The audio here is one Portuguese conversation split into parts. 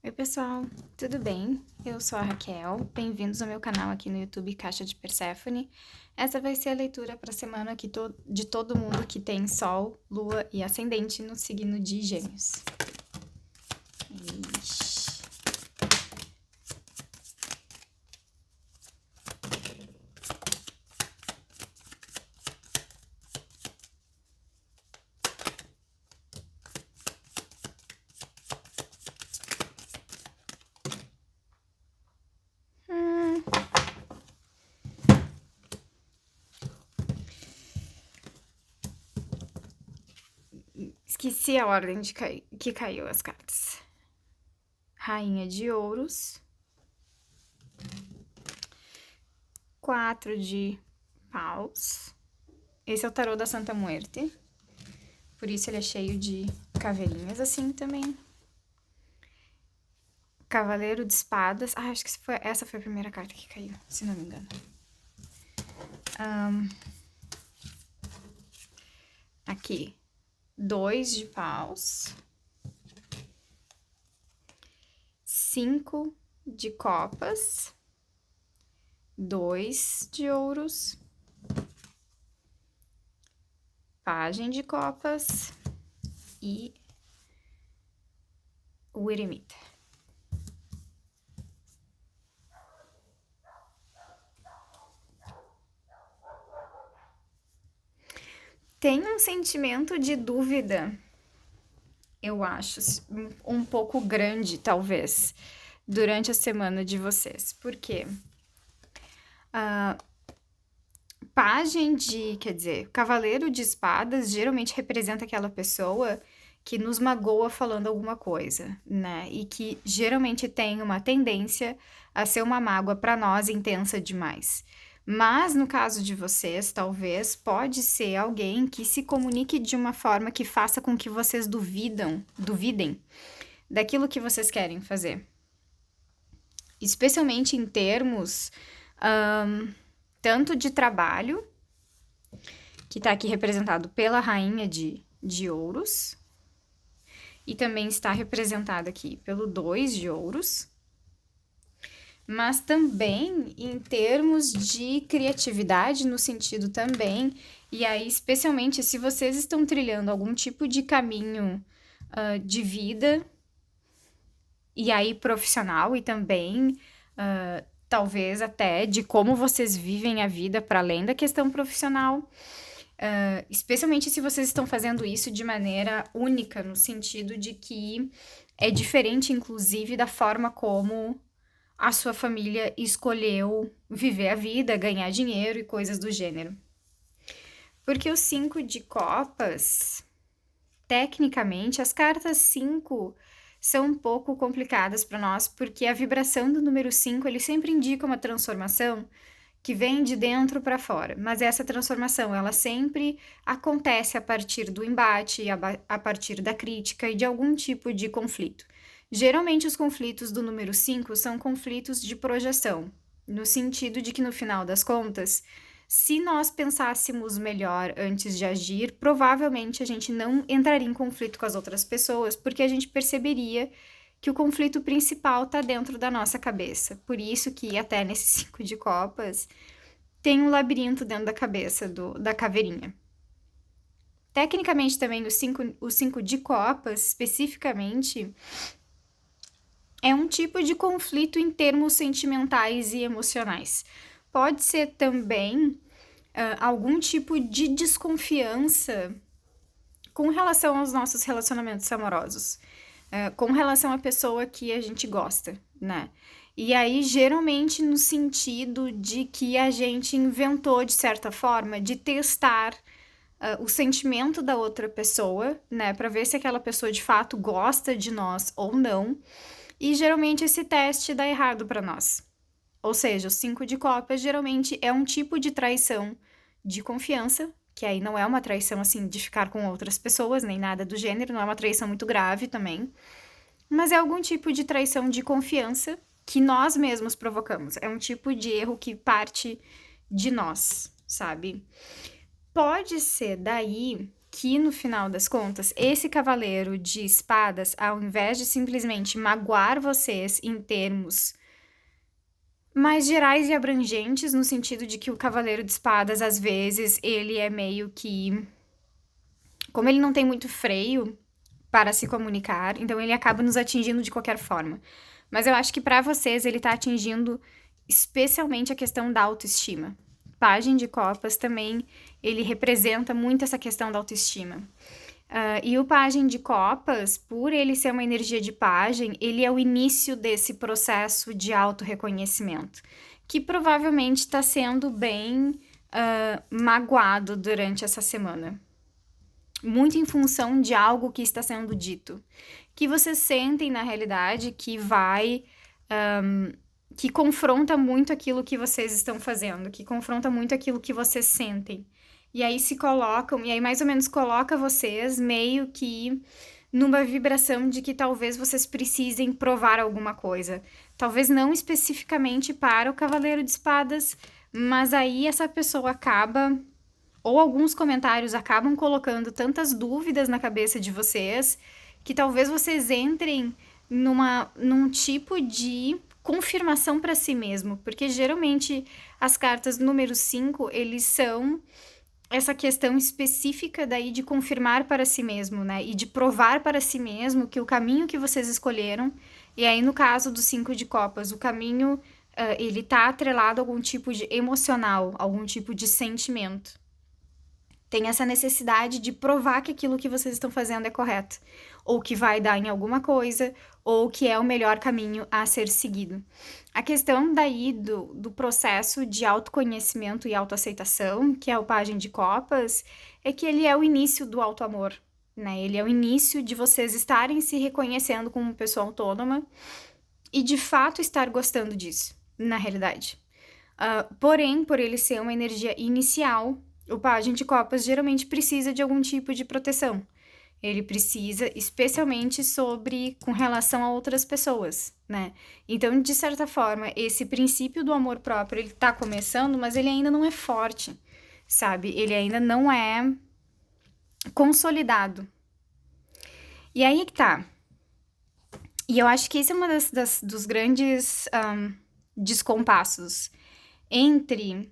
Oi, pessoal, tudo bem? Eu sou a Raquel, bem-vindos ao meu canal aqui no YouTube Caixa de Perséfone. Essa vai ser a leitura para a semana de todo mundo que tem Sol, Lua e Ascendente no signo de Gêmeos. Ixi. Esqueci a ordem que caiu as cartas. Rainha de Ouros, 4 de Paus. Esse é o tarô da Santa Muerte, por isso ele é cheio de caveirinhas assim também. Cavaleiro de Espadas. Ah, acho que essa foi a primeira carta que caiu, se não me engano. Aqui, 2 de Paus. 5 de Copas. 2 de Ouros. Pagem de Copas. E o Eremita. Tem um sentimento de dúvida, eu acho, um pouco grande, talvez, durante a semana de vocês. Por quê? Quer dizer, Cavaleiro de Espadas geralmente representa aquela pessoa que nos magoa falando alguma coisa, né? E que geralmente tem uma tendência a ser uma mágoa para nós intensa demais. Mas no caso de vocês, talvez pode ser alguém que se comunique de uma forma que faça com que vocês duvidem daquilo que vocês querem fazer. Especialmente em termos tanto de trabalho, que está aqui representado pela Rainha de Ouros, e também está representado aqui pelo 2 de Ouros, mas também em termos de criatividade, no sentido também, e aí especialmente se vocês estão trilhando algum tipo de caminho de vida, e aí profissional e também talvez até de como vocês vivem a vida para além da questão profissional. Especialmente se vocês estão fazendo isso de maneira única, no sentido de que é diferente, inclusive, da forma como a sua família escolheu viver a vida, ganhar dinheiro e coisas do gênero. Porque o 5 de Copas, tecnicamente, as cartas 5 são um pouco complicadas para nós, porque a vibração do número 5, ele sempre indica uma transformação que vem de dentro para fora, mas essa transformação, ela sempre acontece a partir do embate, a partir da crítica e de algum tipo de conflito. Geralmente, os conflitos do número 5 são conflitos de projeção, no sentido de que, no final das contas, se nós pensássemos melhor antes de agir, provavelmente a gente não entraria em conflito com as outras pessoas, porque a gente perceberia que o conflito principal está dentro da nossa cabeça. Por isso que até nesse 5 de copas tem um labirinto dentro da cabeça da caveirinha. Tecnicamente também o 5 de copas, especificamente, é um tipo de conflito em termos sentimentais e emocionais. Pode ser também algum tipo de desconfiança com relação aos nossos relacionamentos amorosos, com relação à pessoa que a gente gosta, né? E aí, geralmente, no sentido de que a gente inventou, de certa forma, de testar o sentimento da outra pessoa, né? Pra ver se aquela pessoa de fato gosta de nós ou não. E geralmente esse teste dá errado pra nós. Ou seja, o 5 de copas geralmente é um tipo de traição de confiança, que aí não é uma traição assim de ficar com outras pessoas, nem nada do gênero, não é uma traição muito grave também, mas é algum tipo de traição de confiança que nós mesmos provocamos. É um tipo de erro que parte de nós, sabe? Pode ser daí que, no final das contas, esse cavaleiro de espadas, ao invés de simplesmente magoar vocês em termos mais gerais e abrangentes, no sentido de que o cavaleiro de espadas, às vezes, ele é meio que... Como ele não tem muito freio para se comunicar, então ele acaba nos atingindo de qualquer forma. Mas eu acho que para vocês ele tá atingindo especialmente a questão da autoestima. Pajem de Copas também, ele representa muito essa questão da autoestima. E o Pajem de Copas, por ele ser uma energia de pajem, ele é o início desse processo de autorreconhecimento, que provavelmente está sendo bem magoado durante essa semana. Muito em função de algo que está sendo dito. Que vocês sentem, na realidade, que vai... que confronta muito aquilo que vocês estão fazendo, que confronta muito aquilo que vocês sentem. E aí se colocam, e aí mais ou menos coloca vocês meio que numa vibração de que talvez vocês precisem provar alguma coisa. Talvez não especificamente para o Cavaleiro de Espadas, mas aí essa pessoa acaba, ou alguns comentários acabam colocando tantas dúvidas na cabeça de vocês, que talvez vocês entrem num tipo de confirmação para si mesmo, porque geralmente as cartas número 5, eles são essa questão específica daí de confirmar para si mesmo, né? E de provar para si mesmo que o caminho que vocês escolheram, e aí no caso do 5 de copas, o caminho, ele tá atrelado a algum tipo de emocional, algum tipo de sentimento. Tem essa necessidade de provar que aquilo que vocês estão fazendo é correto, ou que vai dar em alguma coisa, ou que é o melhor caminho a ser seguido. A questão daí do processo de autoconhecimento e autoaceitação, que é o Pajem de Copas, é que ele é o início do autoamor, né? Ele é o início de vocês estarem se reconhecendo como pessoa autônoma e de fato estar gostando disso, na realidade. Porém, por ele ser uma energia inicial, o Pajem de Copas geralmente precisa de algum tipo de proteção. Ele precisa, especialmente com relação a outras pessoas, né? Então, de certa forma, esse princípio do amor próprio, ele tá começando, mas ele ainda não é forte, sabe? Ele ainda não é consolidado. E aí que tá. E eu acho que esse é um dos grandes descompassos entre,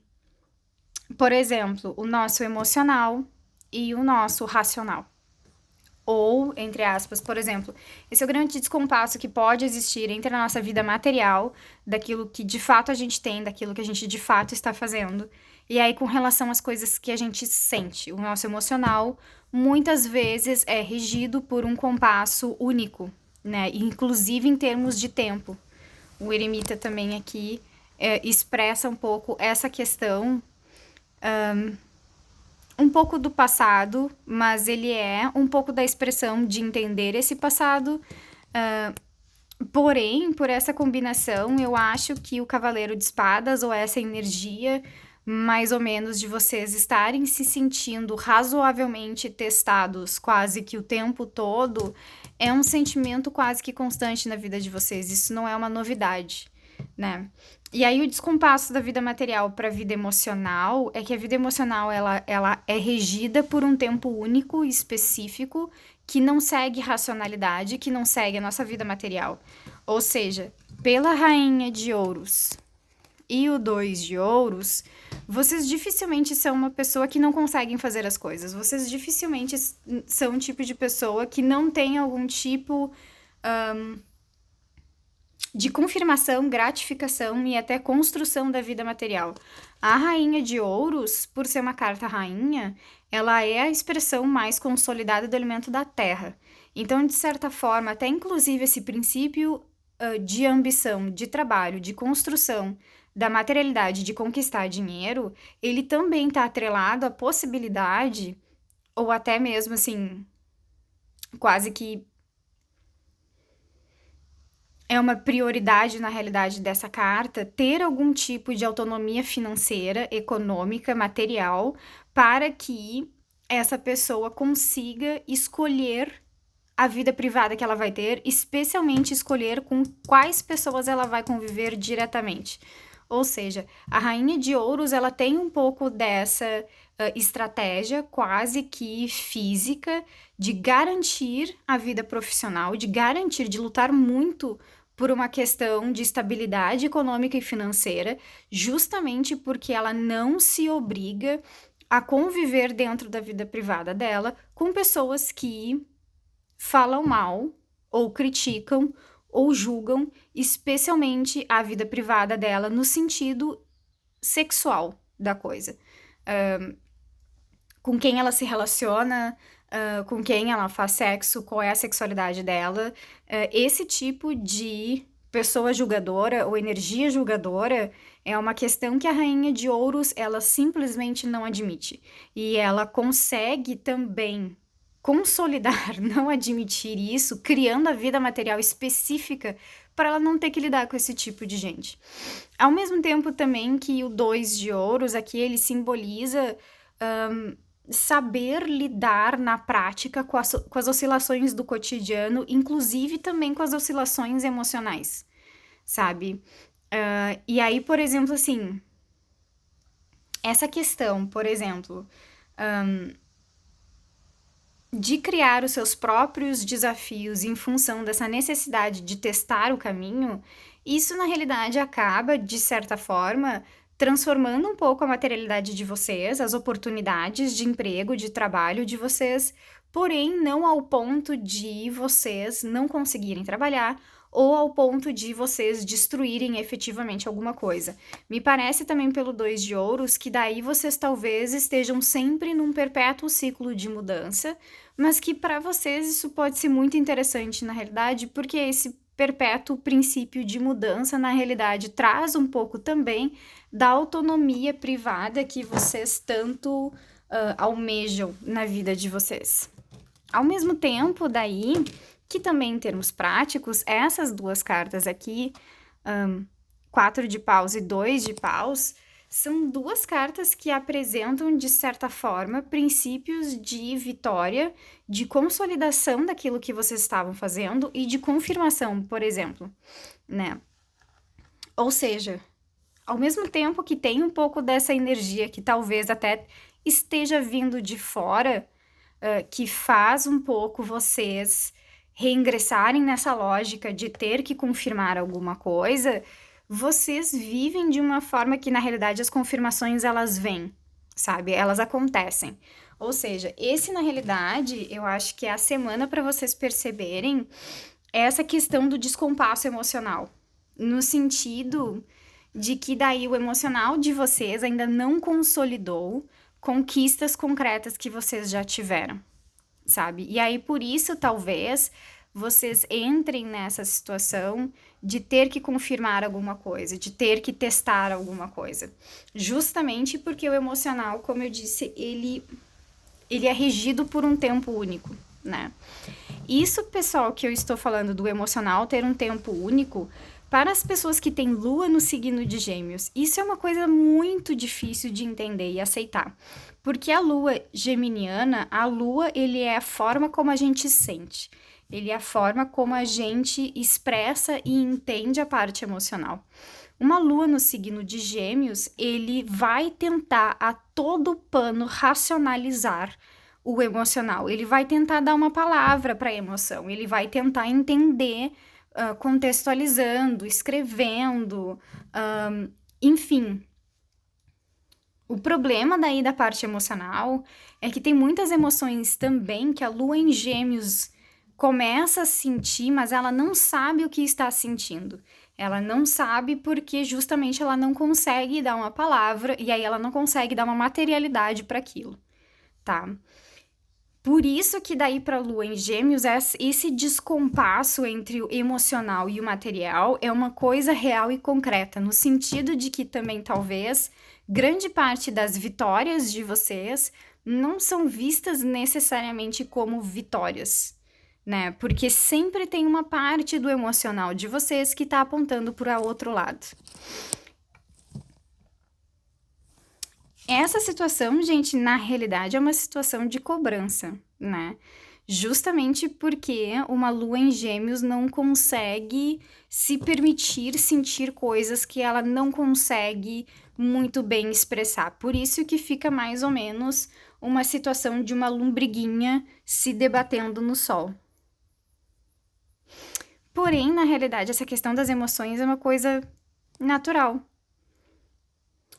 por exemplo, o nosso emocional e o nosso racional. Ou, entre aspas, por exemplo, esse é o grande descompasso que pode existir entre a nossa vida material, daquilo que de fato a gente tem, daquilo que a gente de fato está fazendo, e aí com relação às coisas que a gente sente. O nosso emocional, muitas vezes, é regido por um compasso único, né? Inclusive em termos de tempo. O eremita também aqui expressa um pouco essa questão, um pouco do passado, mas ele é um pouco da expressão de entender esse passado. Porém, por essa combinação, eu acho que o Cavaleiro de Espadas, ou essa energia, mais ou menos, de vocês estarem se sentindo razoavelmente testados quase que o tempo todo, é um sentimento quase que constante na vida de vocês. Isso não é uma novidade, né? E aí o descompasso da vida material para a vida emocional é que a vida emocional ela é regida por um tempo único, específico, que não segue racionalidade, que não segue a nossa vida material. Ou seja, pela Rainha de Ouros e o 2 de Ouros, vocês dificilmente são uma pessoa que não conseguem fazer as coisas. Vocês dificilmente são um tipo de pessoa que não tem algum tipo de confirmação, gratificação e até construção da vida material. A Rainha de Ouros, por ser uma carta rainha, ela é a expressão mais consolidada do elemento da terra. Então, de certa forma, até inclusive esse princípio de ambição, de trabalho, de construção, da materialidade, de conquistar dinheiro, ele também está atrelado à possibilidade, ou até mesmo assim, quase que é uma prioridade, na realidade, dessa carta, ter algum tipo de autonomia financeira, econômica, material, para que essa pessoa consiga escolher a vida privada que ela vai ter, especialmente escolher com quais pessoas ela vai conviver diretamente. Ou seja, a Rainha de Ouros, ela tem um pouco dessa estratégia quase que física de garantir a vida profissional, de garantir, de lutar muito por uma questão de estabilidade econômica e financeira, justamente porque ela não se obriga a conviver dentro da vida privada dela com pessoas que falam mal ou criticam ou julgam, especialmente a vida privada dela no sentido sexual da coisa. Com quem ela se relaciona, com quem ela faz sexo, qual é a sexualidade dela. Esse tipo de pessoa julgadora ou energia julgadora é uma questão que a Rainha de Ouros, ela simplesmente não admite. E ela consegue também consolidar, não admitir isso, criando a vida material específica para ela não ter que lidar com esse tipo de gente. Ao mesmo tempo também que o 2 de ouros, aqui ele simboliza saber lidar na prática com as oscilações do cotidiano, inclusive também com as oscilações emocionais, sabe? E aí, por exemplo, assim, essa questão, por exemplo, de criar os seus próprios desafios em função dessa necessidade de testar o caminho, isso na realidade acaba, de certa forma, transformando um pouco a materialidade de vocês, as oportunidades de emprego, de trabalho de vocês, porém não ao ponto de vocês não conseguirem trabalhar ou ao ponto de vocês destruírem efetivamente alguma coisa. Me parece também pelo 2 de ouros que daí vocês talvez estejam sempre num perpétuo ciclo de mudança, mas que para vocês isso pode ser muito interessante na realidade, porque esse perpétuo princípio de mudança na realidade traz um pouco também da autonomia privada que vocês tanto almejam na vida de vocês. Ao mesmo tempo, daí, que também em termos práticos, essas duas cartas aqui, 4 de paus e 2 de paus, são duas cartas que apresentam, de certa forma, princípios de vitória, de consolidação daquilo que vocês estavam fazendo e de confirmação, por exemplo, né? Ou seja, ao mesmo tempo que tem um pouco dessa energia que talvez até esteja vindo de fora, que faz um pouco vocês reingressarem nessa lógica de ter que confirmar alguma coisa, vocês vivem de uma forma que, na realidade, as confirmações, elas vêm, sabe? Elas acontecem. Ou seja, esse, na realidade, eu acho que é a semana para vocês perceberem essa questão do descompasso emocional. No sentido de que daí o emocional de vocês ainda não consolidou conquistas concretas que vocês já tiveram, sabe? E aí, por isso, talvez, vocês entrem nessa situação de ter que confirmar alguma coisa, de ter que testar alguma coisa. Justamente porque o emocional, como eu disse, ele é regido por um tempo único, né? Isso, pessoal, que eu estou falando do emocional ter um tempo único, para as pessoas que têm lua no signo de Gêmeos, isso é uma coisa muito difícil de entender e aceitar. Porque a lua geminiana, a lua, ele é a forma como a gente sente. Ele é a forma como a gente expressa e entende a parte emocional. Uma lua no signo de Gêmeos, ele vai tentar a todo pano racionalizar o emocional. Ele vai tentar dar uma palavra para a emoção. Ele vai tentar entender, contextualizando, escrevendo, enfim. O problema daí da parte emocional é que tem muitas emoções também que a lua em Gêmeos começa a sentir, mas ela não sabe o que está sentindo. Ela não sabe porque justamente ela não consegue dar uma palavra e aí ela não consegue dar uma materialidade para aquilo, tá? Por isso que daí para a lua em Gêmeos, esse descompasso entre o emocional e o material é uma coisa real e concreta, no sentido de que também talvez grande parte das vitórias de vocês não são vistas necessariamente como vitórias, né? Porque sempre tem uma parte do emocional de vocês que está apontando para o outro lado. Essa situação, gente, na realidade é uma situação de cobrança, né? Justamente porque uma lua em Gêmeos não consegue se permitir sentir coisas que ela não consegue muito bem expressar. Por isso que fica mais ou menos uma situação de uma lombriguinha se debatendo no sol. Porém, na realidade, essa questão das emoções é uma coisa natural.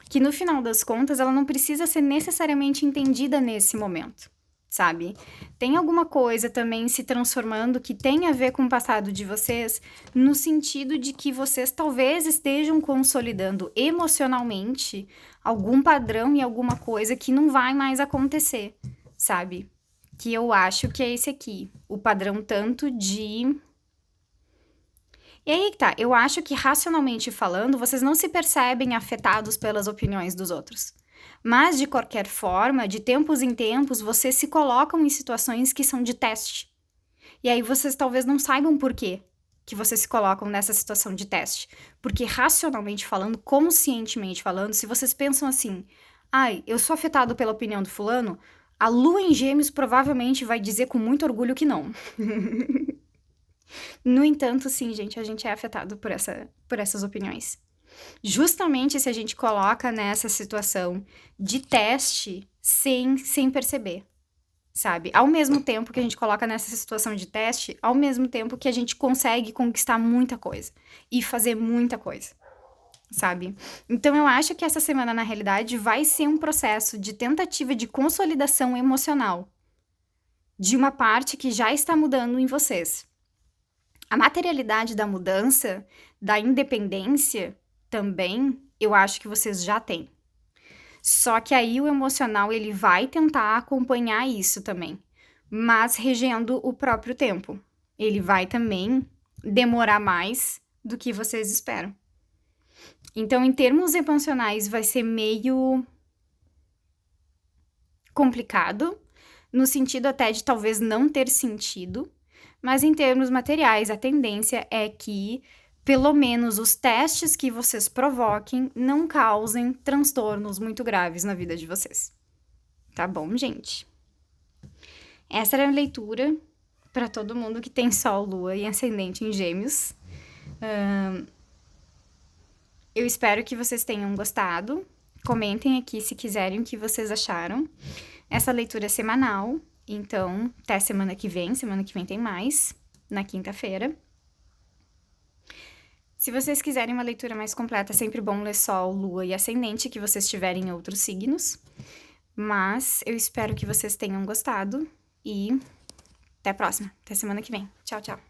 Que no final das contas, ela não precisa ser necessariamente entendida nesse momento, sabe? Tem alguma coisa também se transformando que tem a ver com o passado de vocês, no sentido de que vocês talvez estejam consolidando emocionalmente algum padrão e alguma coisa que não vai mais acontecer, sabe? Que eu acho que é esse aqui, o padrão tanto de... E aí que tá, eu acho que racionalmente falando, vocês não se percebem afetados pelas opiniões dos outros. Mas, de qualquer forma, de tempos em tempos, vocês se colocam em situações que são de teste. E aí vocês talvez não saibam por quê que vocês se colocam nessa situação de teste. Porque racionalmente falando, conscientemente falando, se vocês pensam assim, ai, eu sou afetado pela opinião do fulano, a lua em gêmeos provavelmente vai dizer com muito orgulho que não. No entanto, sim, gente, a gente é afetado por essas opiniões. Justamente se a gente coloca nessa situação de teste sem perceber, sabe? Ao mesmo tempo que a gente coloca nessa situação de teste, ao mesmo tempo que a gente consegue conquistar muita coisa e fazer muita coisa, sabe? Então eu acho que essa semana, na realidade, vai ser um processo de tentativa de consolidação emocional de uma parte que já está mudando em vocês. A materialidade da mudança, da independência, também, eu acho que vocês já têm. Só que aí o emocional, ele vai tentar acompanhar isso também, mas regendo o próprio tempo. Ele vai também demorar mais do que vocês esperam. Então, em termos emocionais, vai ser meio complicado, no sentido até de talvez não ter sentido, mas em termos materiais, a tendência é que, pelo menos, os testes que vocês provoquem não causem transtornos muito graves na vida de vocês. Tá bom, gente? Essa era a leitura para todo mundo que tem Sol, Lua e Ascendente em Gêmeos. Eu espero que vocês tenham gostado. Comentem aqui se quiserem o que vocês acharam. Essa leitura é semanal. Então, até semana que vem tem mais, na quinta-feira. Se vocês quiserem uma leitura mais completa, é sempre bom ler Sol, Lua e Ascendente, que vocês tiverem em outros signos. Mas eu espero que vocês tenham gostado e até a próxima, até semana que vem. Tchau, tchau.